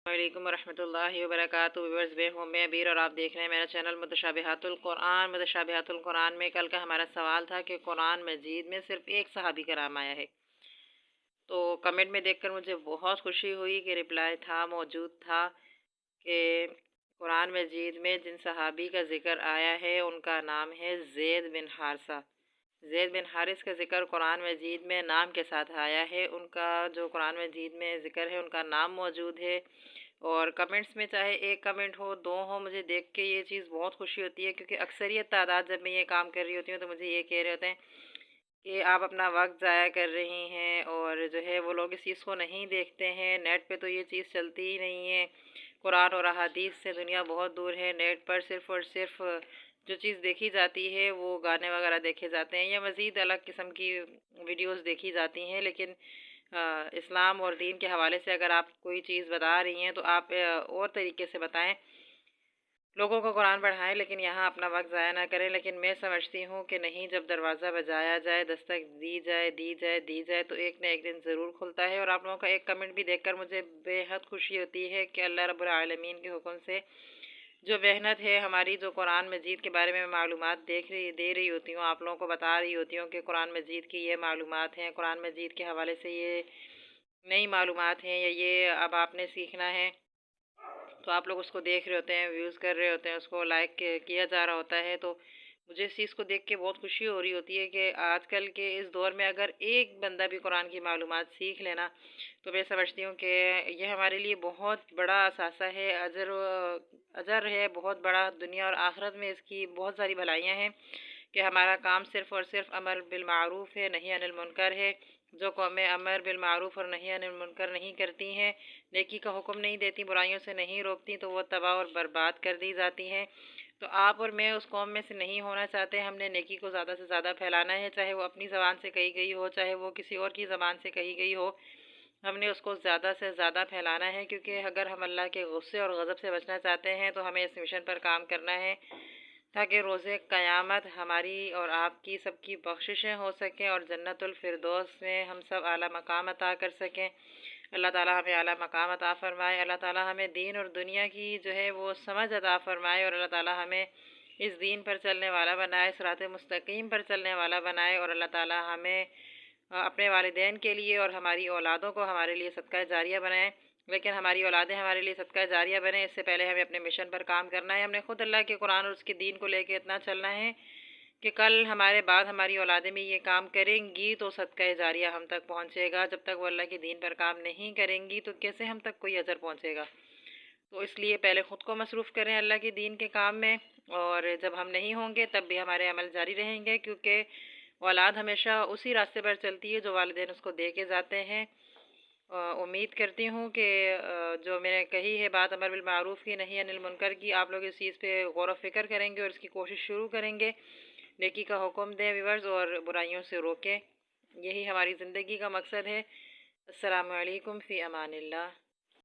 وعلیکم ورحمۃ اللہ وبرکاتہ۔ ویورز، میں ابیر اور آپ دیکھ رہے ہیں میرا چینل متشابہات القرآن۔ متشابہات القرآن میں کل کا ہمارا سوال تھا کہ قرآن مجید میں صرف ایک صحابی کا نام آیا ہے، تو کمنٹ میں دیکھ کر مجھے بہت خوشی ہوئی کہ رپلائی موجود تھا کہ قرآن مجید میں جن صحابی کا ذکر آیا ہے ان کا نام ہے زید بن حارثہ۔ زید بن حارث کا ذکر قرآن مجید میں نام کے ساتھ آیا ہے، ان کا جو قرآن مجید میں ذکر ہے ان کا نام موجود ہے۔ اور کمنٹس میں چاہے ایک کمنٹ ہو، دو ہو، مجھے دیکھ کے یہ چیز بہت خوشی ہوتی ہے، کیونکہ اکثریت تعداد جب میں یہ کام کر رہی ہوتی ہوں تو مجھے یہ کہہ رہے ہوتے ہیں کہ آپ اپنا وقت ضائع کر رہی ہیں، اور جو ہے وہ لوگ اس چیز کو نہیں دیکھتے ہیں۔ نیٹ پہ تو یہ چیز چلتی ہی نہیں ہے، قرآن اور احادیث سے دنیا بہت دور ہے۔ نیٹ پر صرف اور صرف جو چیز دیکھی جاتی ہے وہ گانے وغیرہ دیکھے جاتے ہیں یا مزید الگ قسم کی ویڈیوز دیکھی جاتی ہیں، لیکن اسلام اور دین کے حوالے سے اگر آپ کوئی چیز بتا رہی ہیں تو آپ اور طریقے سے بتائیں، لوگوں کو قرآن پڑھائیں، لیکن یہاں اپنا وقت ضائع نہ کریں۔ لیکن میں سمجھتی ہوں کہ نہیں، جب دروازہ بجایا جائے، دستک دی جائے تو ایک نہ ایک دن ضرور کھلتا ہے۔ اور آپ لوگوں کا ایک کمنٹ بھی دیکھ کر مجھے بے حد خوشی ہوتی ہے کہ اللہ رب العالمین کے حکم سے جو محنت ہے ہماری، جو قرآن مجید کے بارے میں معلومات دے رہی ہوتی ہوں، آپ لوگوں کو بتا رہی ہوتی ہوں کہ قرآن مجید کی یہ معلومات ہیں، قرآن مجید کے حوالے سے یہ نئی معلومات ہیں یا یہ اب آپ نے سیکھنا ہے، تو آپ لوگ اس کو دیکھ رہے ہوتے ہیں، ویوز کر رہے ہوتے ہیں، اس کو لائک کیا جا رہا ہوتا ہے، تو مجھے اس چیز کو دیکھ کے بہت خوشی ہو رہی ہوتی ہے کہ آج کل کے اس دور میں اگر ایک بندہ بھی قرآن کی معلومات سیکھ لینا تو میں سمجھتی ہوں کہ یہ ہمارے لیے بہت بڑا اثاثہ ہے، اجر ہے بہت بڑا، دنیا اور آخرت میں اس کی بہت ساری بھلائیاں ہیں کہ ہمارا کام صرف اور صرف امر بالمعروف ہے، نہی عن المنکر ہے۔ جو قومیں امر بالمعروف اور نہی عن المنکر نہیں کرتی ہیں، نیکی کا حکم نہیں دیتی، برائیوں سے نہیں روکتی، تو وہ تباہ اور برباد کر دی جاتی ہیں۔ تو آپ اور میں اس قوم میں سے نہیں ہونا چاہتے، ہم نے نیکی کو زیادہ سے زیادہ پھیلانا ہے، چاہے وہ اپنی زبان سے کہی گئی ہو، چاہے وہ کسی اور کی زبان سے کہی گئی ہو، ہم نے اس کو زیادہ سے زیادہ پھیلانا ہے، کیونکہ اگر ہم اللہ کے غصے اور غضب سے بچنا چاہتے ہیں تو ہمیں اس مشن پر کام کرنا ہے، تاکہ روز قیامت ہماری اور آپ کی سب کی بخششیں ہو سکیں اور جنت الفردوس میں ہم سب اعلیٰ مقام عطا کر سکیں۔ اللہ تعالیٰ ہمیں اعلیٰ مقام عطا فرمائے، اللہ تعالیٰ ہمیں دین اور دنیا کی جو ہے وہ سمجھ عطا فرمائے، اور اللہ تعالیٰ ہمیں اس دین پر چلنے والا بنائے، صراط مستقیم پر چلنے والا بنائے، اور اللہ تعالیٰ ہمیں اپنے والدین کے لیے اور ہماری اولادوں کو ہمارے لیے صدقہ جاریہ بنائیں۔ لیکن ہماری اولادیں ہمارے لیے صدقہ جاریہ بنیں اس سے پہلے ہمیں اپنے مشن پر کام کرنا ہے، ہم نے خود اللہ کے قرآن اور اس کے دین کو لے کے اتنا چلنا ہے کہ کل ہمارے بعد ہماری اولادیں بھی یہ کام کریں گی تو صدقہ جاریہ ہم تک پہنچے گا۔ جب تک وہ اللہ کے دین پر کام نہیں کریں گی تو کیسے ہم تک کوئی اجر پہنچے گا؟ تو اس لیے پہلے خود کو مصروف کریں اللہ کے دین کے کام میں، اور جب ہم نہیں ہوں گے تب بھی ہمارے عمل جاری رہیں گے، کیونکہ اولاد ہمیشہ اسی راستے پر چلتی ہے جو والدین اس کو دے کے جاتے ہیں۔ امید کرتی ہوں کہ جو میں نے کہی ہے بات امر بالمعروف کی، نہی عن المنکر کی، آپ لوگ اس چیز پہ غور و فکر کریں گے اور اس کی کوشش شروع کریں گے، نیکی کا حکم دیں ویورز اور برائیوں سے روکیں، یہی ہماری زندگی کا مقصد ہے۔ السلام علیکم، فی امان اللہ۔